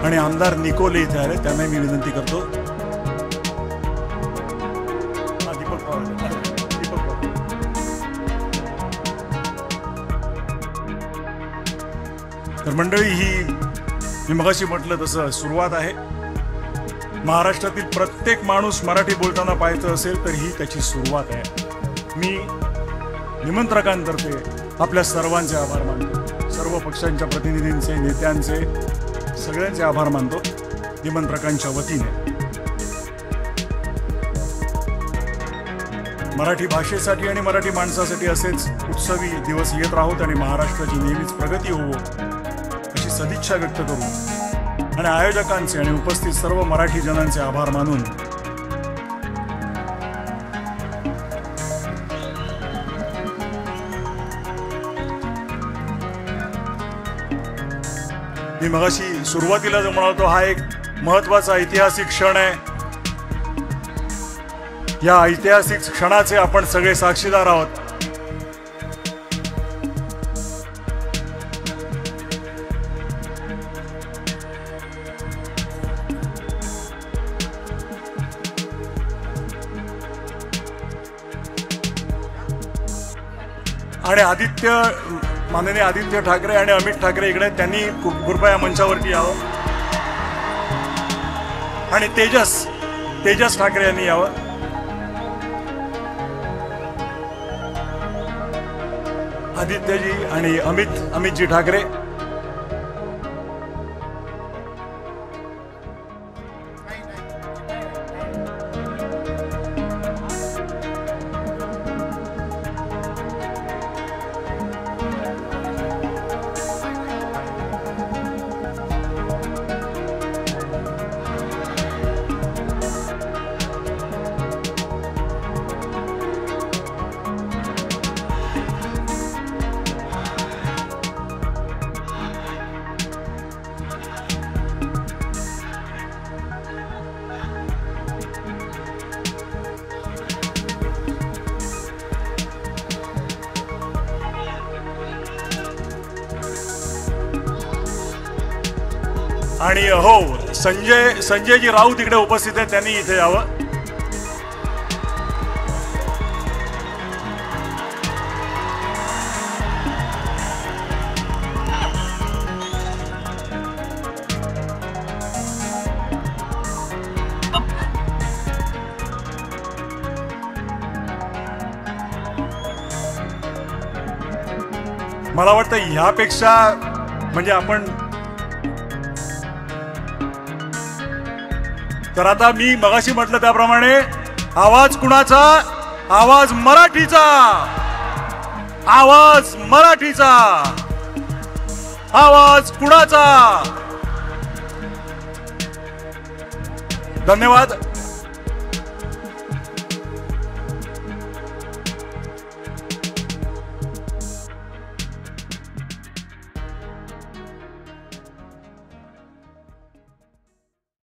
आणि आमदार निकोले इथे आले, त्यांना मी विनंती करतो. दीपक पवार. तर मंडळी, ही मी मगाशी म्हटलं तसं सुरुवात आहे. महाराष्ट्रातील प्रत्येक माणूस मराठी बोलताना पाहायचं असेल तर ही त्याची सुरुवात आहे. मी निमंत्रकांतर्फे आपल्या सर्वांचे आभार मानतो. सर्व पक्षांच्या प्रतिनिधींचे, नेत्यांचे, सगळ्यांचे आभार मानतो निमंत्रकांच्या वतीने. मराठी भाषेसाठी आणि मराठी माणसासाठी असेच उत्सवी दिवस येत राहूत आणि महाराष्ट्राची नेहमीच प्रगती होवो अशी सदिच्छा व्यक्त करू आणि आयोजकांचे आणि उपस्थित सर्व मराठी जनांचे आभार मानून मी मगाशी सुरुवातीला जो म्हणालो, हा एक महत्वाचा ऐतिहासिक क्षण आहे. या ऐतिहासिक क्षणाचे आपण सगळे साक्षीदार आहोत. आणि माननीय आदित्य ठाकरे आणि अमित ठाकरे इकडे, त्यांनी कृपया मंचावरती यावं. आणि तेजस ठाकरे यांनी यावं. आदित्यजी आणि अमितजी ठाकरे. आणि हो, संजयजी राऊत इकडे उपस्थित आहेत, त्यांनी इथे यावं. मला वाटतं ह्यापेक्षा म्हणजे आपण, तर आता मी मगाशी म्हटलं त्याप्रमाणे, आवाज कुणाचा? आवाज मराठीचा. आवाज मराठीचा. आवाज कुणाचा? धन्यवाद.